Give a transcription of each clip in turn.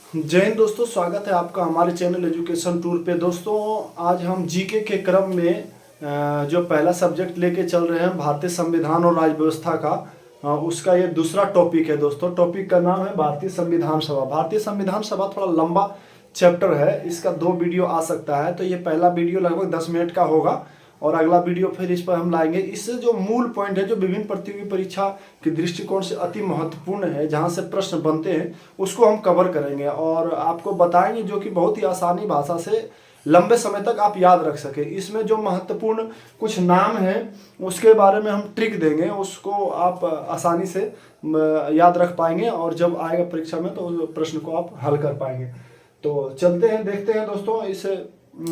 जय हिंद दोस्तों, स्वागत है आपका हमारे चैनल एजुकेशन टूर पे। दोस्तों आज हम जीके के क्रम में जो पहला सब्जेक्ट लेके चल रहे हैं भारतीय संविधान और राज्य व्यवस्था का, उसका ये दूसरा टॉपिक है। दोस्तों टॉपिक का नाम है भारतीय संविधान सभा। भारतीय संविधान सभा थोड़ा लंबा चैप्टर है, इसका 2 वीडियो आ सकता है। तो ये पहला वीडियो लगभग 10 मिनट का होगा और अगला वीडियो फिर इस पर हम लाएंगे। इससे जो मूल पॉइंट है, जो विभिन्न प्रतियोगी परीक्षा के दृष्टिकोण से अति महत्वपूर्ण है, जहां से प्रश्न बनते हैं, उसको हम कवर करेंगे और आपको बताएंगे, जो कि बहुत ही आसानी भाषा से लंबे समय तक आप याद रख सके। इसमें जो महत्वपूर्ण कुछ नाम है उसके बारे में हम ट्रिक देंगे, उसको आप आसानी से याद रख पाएंगे और जब आएगा परीक्षा में तो प्रश्न को आप हल कर पाएंगे। तो चलते हैं, देखते हैं दोस्तों इससे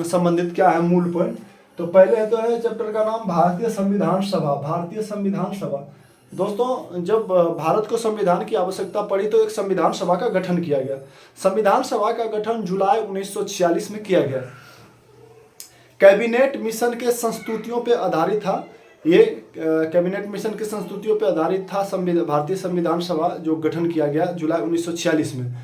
संबंधित क्या है मूल पॉइंट। तो पहले तो है चैप्टर का नाम भारतीय संविधान सभा। भारतीय संविधान सभा दोस्तों, जब भारत को संविधान की आवश्यकता पड़ी तो एक संविधान सभा का गठन किया गया। संविधान सभा का गठन जुलाई 1946 में किया गया। कैबिनेट मिशन के संस्तुतियों पर आधारित था। ये कैबिनेट मिशन के संस्तुतियों पर आधारित था भारतीय संविधान सभा, जो गठन किया गया जुलाई 1946 में।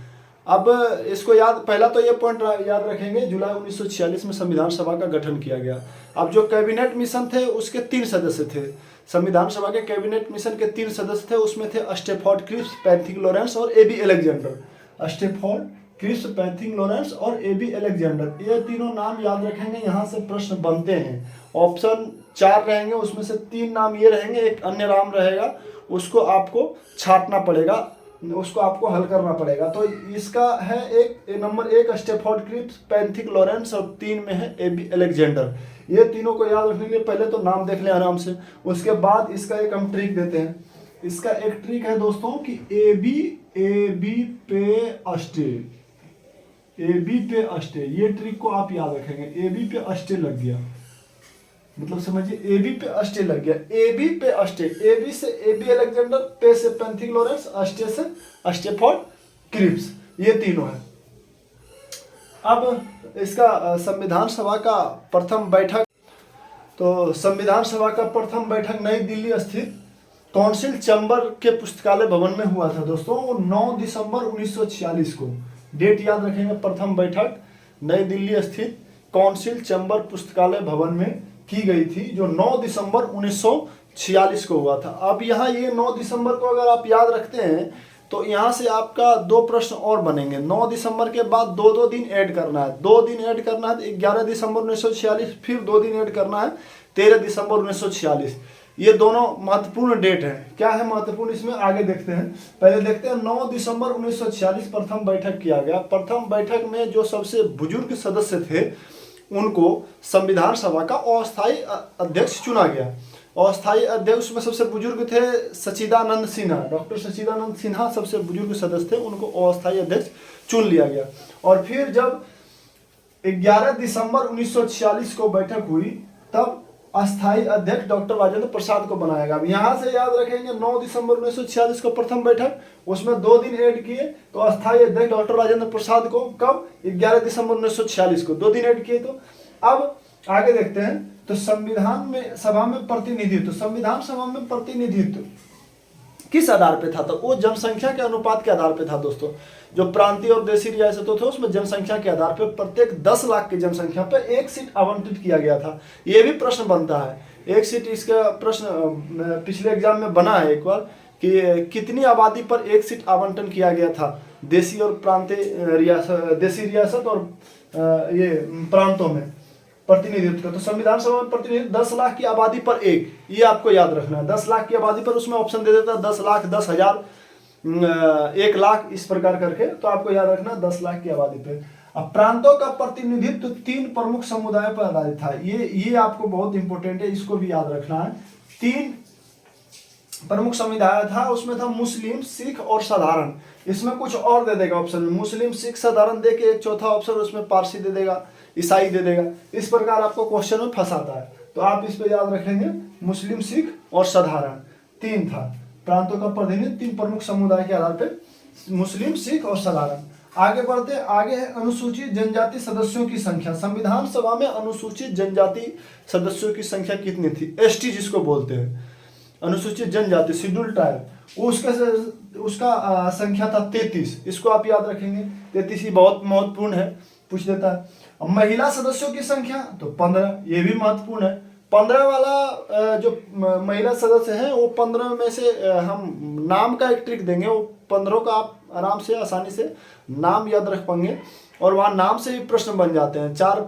अब इसको याद, पहला तो ये पॉइंट याद रखेंगे, जुलाई 1946 में संविधान सभा का गठन किया गया। अब जो कैबिनेट मिशन थे उसके 3 सदस्य थे। संविधान सभा के कैबिनेट मिशन के 3 सदस्य थे, उसमें थे स्टेफोर्ड क्रिप्स, पैथिंग लॉरेंस और A B Alexander. Stafford Cripps, Pethick Lawrence और एबी अलेक्जेंडर, ये तीनों नाम याद रखेंगे, यहाँ से प्रश्न बनते हैं। ऑप्शन 4 रहेंगे, उसमें से 3 नाम ये रहेंगे, एक अन्य नाम रहेगा, उसको आपको छांटना पड़ेगा, उसको आपको हल करना पड़ेगा। तो इसका है एक number 1 Stafford Cripps, Pethick Lawrence और 3 में है एबी अलेक्जेंडर। ये तीनों को याद रखने के लिए पहले तो नाम देख लें आराम से, उसके बाद इसका एक हम ट्रिक देते हैं। इसका एक ट्रिक है दोस्तों कि एबी पे अस्टे, एबी पे अस्टे, ये ट्रिक को आप याद रखेंगे। एबी पे अस्टे लग गया, मतलब समझिए एबी पे अस्टे लग गया। एबी पे अस्टे, एबी से एबी अलेक्जेंडर, पे से पैथिंग लॉरेंस, अस्टे से स्टेफोर्ड क्रिप्स, ये तीनों है। अब इसका संविधान सभा का प्रथम बैठक, तो संविधान सभा का प्रथम बैठक नई दिल्ली स्थित काउंसिल चैम्बर के पुस्तकालय भवन में हुआ था दोस्तों। वो 9 दिसंबर 1946 को, डेट याद रखेंगे। प्रथम बैठक नई दिल्ली स्थित काउंसिल चैम्बर पुस्तकालय भवन में की गई थी, जो 9 दिसंबर 1946 को हुआ था। अब यहाँ ये 9 दिसंबर को अगर आप याद रखते हैं तो यहाँ से आपका 2 प्रश्न और बनेंगे। 9 दिसंबर के बाद 2 दिन ऐड करना है, 2 दिन ऐड करना है, 11 दिसंबर 1946, फिर 2 दिन ऐड करना है 13 दिसंबर 1946। ये दोनों महत्वपूर्ण डेट है। क्या है महत्वपूर्ण इसमें, आगे देखते हैं। पहले देखते हैं 9 दिसंबर 1946 प्रथम बैठक किया गया। प्रथम बैठक में जो सबसे बुजुर्ग सदस्य थे उनको संविधान सभा का अस्थायी अध्यक्ष चुना गया। अस्थायी अध्यक्ष में सबसे बुजुर्ग थे सच्चिदानंद सिन्हा, डॉक्टर सच्चिदानंद सिन्हा सबसे बुजुर्ग सदस्य थे, उनको अस्थायी अध्यक्ष चुन लिया गया। और फिर जब 11 दिसंबर 1946 को बैठक हुई तब अस्थायी अध्यक्ष डॉक्टर राजेंद्र प्रसाद को बनाया गया। अब यहाँ से याद रखेंगे 9 दिसंबर 1946 को प्रथम बैठक, उसमें 2 दिन ऐड किए तो अस्थायी अध्यक्ष डॉक्टर राजेंद्र प्रसाद को कब, 11 दिसंबर 1946 को 2 दिन ऐड किए। तो अब आगे देखते हैं। तो संविधान में सभा में प्रतिनिधित्व, संविधान सभा में प्रतिनिधित्व किस आधार पे था, तो वो जनसंख्या के अनुपात के आधार पे था दोस्तों। जो प्रांतीय और देशी रियासतों थे उसमें जनसंख्या के आधार पे प्रत्येक 10 लाख की जनसंख्या पे 1 सीट आवंटित किया गया था। ये भी प्रश्न बनता है, 1 सीट, इसका प्रश्न पिछले एग्जाम में बना है एक बार कि कितनी आबादी पर 1 सीट आवंटन किया गया था देशी और प्रांतीय रियासत, देशी रियासत और ये प्रांतों में प्रतिनिधित्व। तो संविधान सभा में प्रतिनिधित्व 10 लाख की आबादी पर 1, ये आपको याद रखना है। 10 लाख की आबादी पर, उसमें ऑप्शन दे देता है 10 लाख, 10,000, 1 लाख, इस प्रकार करके। तो आपको याद रखना 10 लाख की आबादी पे। अब प्रांतों का प्रतिनिधित्व 3 प्रमुख समुदायों पर आधारित था। ये आपको बहुत इंपॉर्टेंट है, इसको भी याद रखना है। 3 प्रमुख समुदाय था, उसमें था मुस्लिम, सिख और साधारण। इसमें कुछ और दे देगा ऑप्शन में, मुस्लिम, सिख, साधारण दे के एक चौथा ऑप्शन उसमें पारसी दे देगा, ईसाई दे देगा। इस प्रकार आपको क्वेश्चन में फंसाता है, तो आप इस पे याद रखेंगे मुस्लिम, सिख और साधारण। 3 था प्रांतों का प्रतिनिधित्व 3 प्रमुख समुदाय के आधार पर, मुस्लिम, सिख और साधारण। आगे बढ़ते, आगे है अनुसूचित जनजाति सदस्यों की संख्या। संविधान सभा में अनुसूचित जनजाति सदस्यों की संख्या कितनी थी, एसटी जिसको बोलते हैं, अनुसूचित जनजाति, शेड्यूल ट्राइब, उसके उसका संख्या था 33। इसको आप याद रखेंगे, 33 ही बहुत महत्वपूर्ण है, पूछ देता है। महिला सदस्यों की संख्या तो 15, ये भी महत्वपूर्ण है। 15 वाला जो महिला सदस्य हैं वो 15 में से हम नाम का एक ट्रिक देंगे, वो 15 का आप आराम से आसानी से नाम याद रख पाएंगे, और वहाँ नाम से ही प्रश्न बन जाते हैं। 4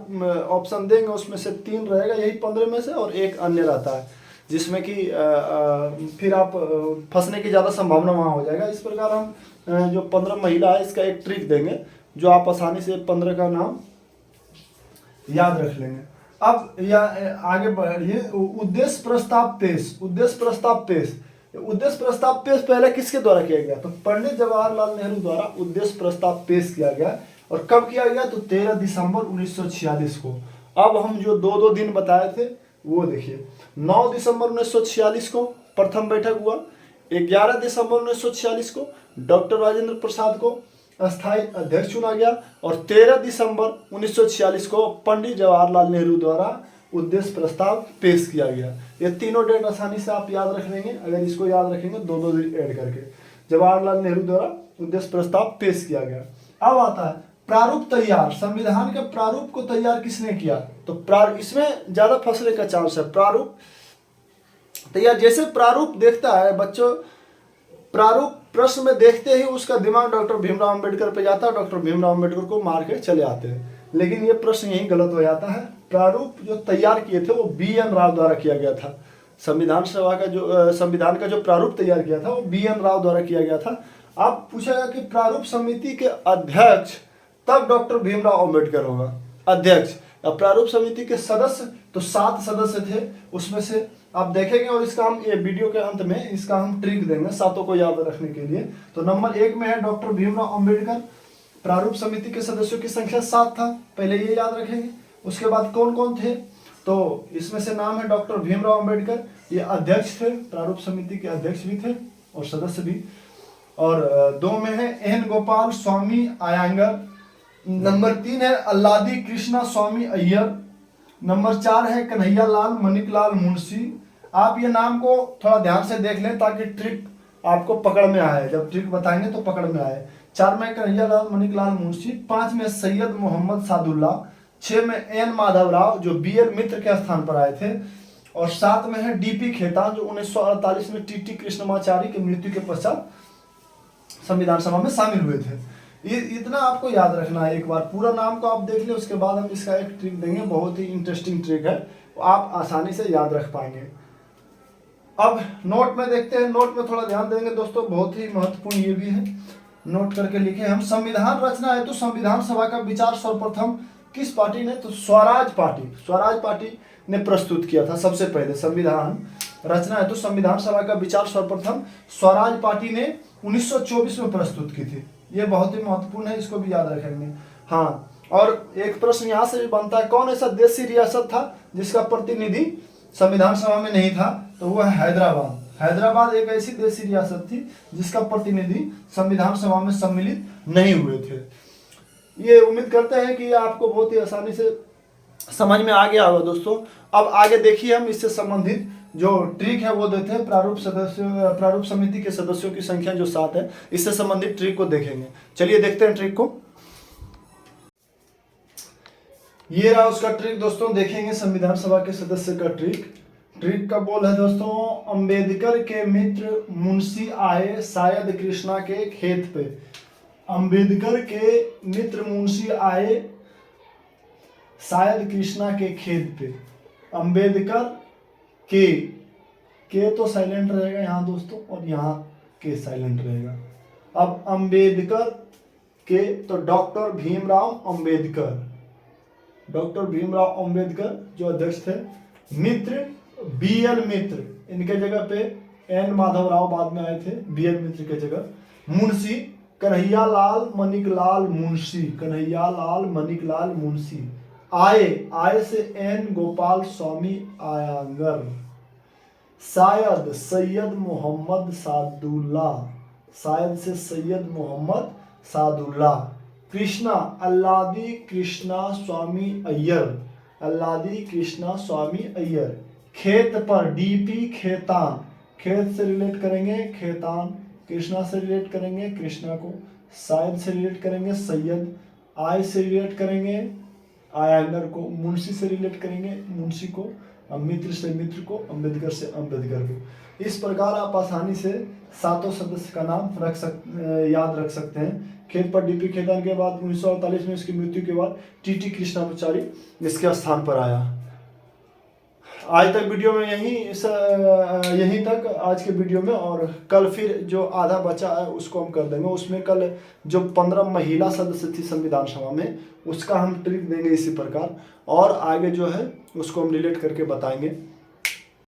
ऑप्शन देंगे, उसमें से 3 रहेगा यही 15 में से, और एक अन्य रहता है, जिसमें कि फिर आप फंसने की ज़्यादा संभावना वहाँ हो जाएगा। इस प्रकार हम जो 15 महिला है इसका एक ट्रिक देंगे, जो आप आसानी से 15 का नाम याद रख लेंगे। अब या आगे बढ़िए, उद्देश्य प्रस्ताव पेश। उद्देश्य प्रस्ताव पेश, उद्देश्य प्रस्ताव पेश पहले किसके द्वारा किया गया? तो पंडित जवाहरलाल नेहरू द्वारा उद्देश्य प्रस्ताव पेश किया गया। और कब किया गया? तो 13 दिसंबर 1946 को। अब हम जो 2-2 दिन बताए थे वो देखिए, 9 दिसंबर 1946 को प्रथम बैठक हुआ, 11 दिसंबर 1946 को डॉक्टर राजेंद्र प्रसाद को अस्थायी अध्यक्ष चुना गया, और 13 दिसंबर 1946 को पंडित जवाहरलाल नेहरू द्वारा उद्देश्य प्रस्ताव पेश किया गया। ये तीनों डेट आसानी से आप याद रख लेंगे, अगर इसको याद रखेंगे 2-2 दिन ऐड करके। जवाहरलाल नेहरू द्वारा उद्देश्य प्रस्ताव पेश किया गया। अब आता है प्रारूप तैयार। संविधान के प्रारूप को तैयार किसने किया? तो इसमें ज्यादा फंसने का चांस है। प्रारूप तैयार, जैसे प्रारूप देखता है बच्चों, प्रारूप प्रश्न में देखते ही उसका दिमाग डॉक्टर भीमराव अंबेडकर पे जाता है, डॉक्टर भीमराव अंबेडकर को मार के चले आते हैं। लेकिन ये प्रश्न यही गलत हो जाता है। प्रारूप जो तैयार किए थे वो BN राव द्वारा किया गया था। संविधान का जो प्रारूप तैयार किया था वो BN राव द्वारा किया गया था। अब पूछेगा कि प्रारूप समिति के अध्यक्ष, तब डॉक्टर भीमराव अंबेडकर होगा अध्यक्ष। प्रारूप समिति के सदस्य तो 7 सदस्य थे, उसमें से आप देखेंगे, और इसका हम ये वीडियो के अंत में इसका हम ट्रिक देंगे 7 को याद रखने के लिए। तो नंबर 1 में है डॉक्टर भीमराव अंबेडकर। प्रारूप समिति के सदस्यों की संख्या 7 था, पहले ये याद रखेंगे। उसके बाद कौन कौन थे? तो इसमें से नाम है डॉक्टर भीमराव अंबेडकर, ये अध्यक्ष थे, प्रारूप समिति के अध्यक्ष भी थे और सदस्य भी। और 2 में है N गोपाल स्वामी अयंगर। नंबर 3 है अल्लादी कृष्णा स्वामी अय्यर। नंबर 4 है कन्हैया लाल मणिकलाल मुंशी। आप ये नाम को थोड़ा ध्यान से देख लें ताकि ट्रिक आपको पकड़ में आए, जब ट्रिक बताएंगे तो पकड़ में आए। 4 में कन्हैया लाल मणिकलाल मुंशी, 5 में सैयद मोहम्मद सादुल्ला, 6 में N माधवराव जो BL मित्र के स्थान पर आए थे, और 7 में है DP खेतान जो 1948 में TT कृष्णमाचारी की मृत्यु के पश्चात संविधान सभा में शामिल हुए थे। ये इतना आपको याद रखना है। एक बार पूरा नाम को आप देख लें, उसके बाद हम इसका एक ट्रिक देंगे, बहुत ही इंटरेस्टिंग ट्रिक है, आप आसानी से याद रख पाएंगे। अब नोट में देखते हैं, नोट में थोड़ा ध्यान देंगे दोस्तों, बहुत ही महत्वपूर्ण ये भी है, नोट करके लिखे हम। संविधान रचना है तो संविधान सभा का विचार सर्वप्रथम किस पार्टी ने? तो स्वराज पार्टी ने प्रस्तुत किया था सबसे पहले। संविधान रचना है तो संविधान सभा का विचार सर्वप्रथम स्वराज पार्टी ने 1924 में प्रस्तुत की थी। ये बहुत ही महत्वपूर्ण है, इसको भी याद रखेंगे। हाँ, और एक प्रश्न यहाँ से भी बनता है, कौन ऐसा देशी रियासत था जिसका प्रतिनिधि संविधान सभा में नहीं था? तो वो है हैदराबाद। हैदराबाद एक ऐसी देशी रियासत थी जिसका प्रतिनिधि संविधान सभा में सम्मिलित नहीं हुए थे। ये उम्मीद करते हैं कि आपको बहुत ही आसानी से समझ में आ गया होगा दोस्तों। अब आगे देखिए, हम इससे संबंधित जो ट्रिक है वो देते हैं। प्रारूप समिति के सदस्यों की संख्या जो 7 है, इससे संबंधित ट्रिक को देखेंगे। चलिए देखते हैं ट्रिक को। ये रहा उसका ट्रिक दोस्तों, देखेंगे संविधान सभा के सदस्य का ट्रिक। ट्रिक का बोल है दोस्तों, अंबेडकर के मित्र मुंशी आए शायद कृष्णा के खेत पे। अंबेडकर के मित्र मुंशी आए शायद कृष्णा के खेत पे। अंबेडकर के तो साइलेंट रहेगा यहाँ दोस्तों, और यहाँ के साइलेंट रहेगा। अब अंबेडकर के तो डॉक्टर भीमराव अंबेडकर जो अध्यक्ष थे। मित्र BL मित्र, इनके जगह पे N माधवराव बाद में आए थे BL मित्र के जगह। मुंशी कन्हैया लाल मणिकलाल मुंशी। आय से N गोपाल स्वामी अयंगर। शायद सैयद मोहम्मद सादुल्ला। कृष्णा अल्लादी कृष्णा स्वामी अय्यर। खेत पर DP खेतान, खेत से रिलेट करेंगे खेतान कृष्णा से रिलेट करेंगे कृष्णा को, सायद से रिलेट करेंगे सैयद, आय से रिलेट करेंगे आयंगर को, मुंशी से रिलेट करेंगे मुंशी को, मित्र से मित्र को, अम्बेडकर से अम्बेडकर को। इस प्रकार आप आसानी से सातों सदस्य का नाम याद रख सकते हैं। खेत पर डीपी खेतान के बाद 1948 में इसकी मृत्यु के बाद टीटी कृष्णाचारी इसके स्थान पर आया। आज तक वीडियो में यहीं तक आज के वीडियो में, और कल फिर जो आधा बचा है उसको हम कर देंगे। उसमें कल जो 15 महिला सदस्य थी संविधान सभा में उसका हम ट्रिक देंगे इसी प्रकार, और आगे जो है उसको हम रिलेट करके बताएंगे।